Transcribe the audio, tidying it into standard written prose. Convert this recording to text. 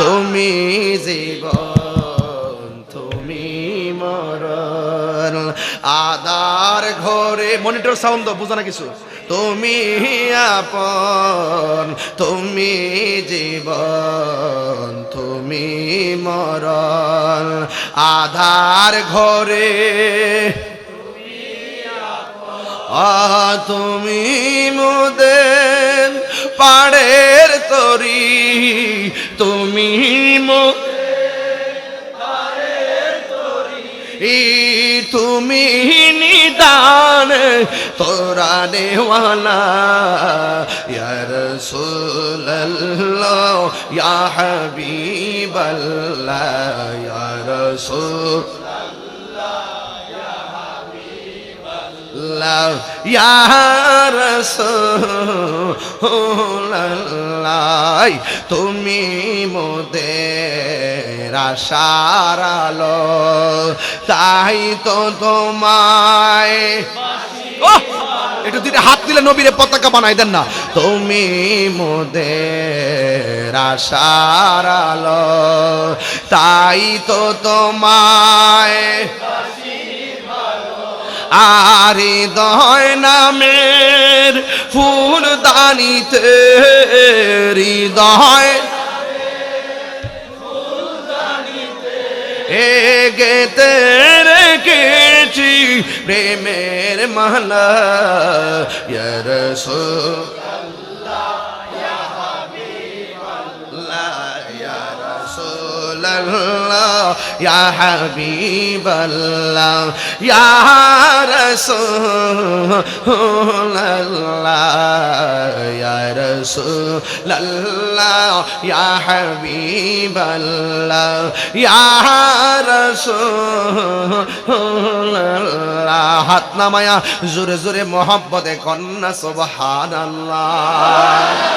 তুমি জীবন তুমি মরণ আধার ঘরে মনিটর সাউন্ড বুঝো না কিছু তুমি আপন তুমি জীবন তুমি মরণ আধার ঘরে তুমি মোদের পাড়ের তরি তুমি তুমি নিদান তোরা নেওয়ালা ইয়া রাসূলুল্লাহ ইয়া হাবিবাল্লাহ ইয়া রাসূলুল্লাহ ইয়া রাসূলুল্লাহ তুমি মোদের আশার আলো তাই তো তোমায় একটু দুইটা হাত দিলে নবীরে পতাকা বানাই দেন না তুমি মোদের আশার আলো তাই তো তোমায় আর হৃদয় নামের ফুলদানিতে হৃদয় গেতে রেখেছি প্রেমের মালা ইয়া রাসূলুল্লাহ ইয়া হাবিবাল্লাহ ইয়া রাসূলুল্লাহ ইয়া হাবিবাল্লাহ ইয়া রাসূলুল্লাহ ইয়া রাসূলুল্লাহ ইয়া হাবিবাল্লাহ ইয়া রাসূলুল্লাহ হাত নামায়া জোরে জোরে মোহাব্বতে কন্না সুবহানাল্লাহ।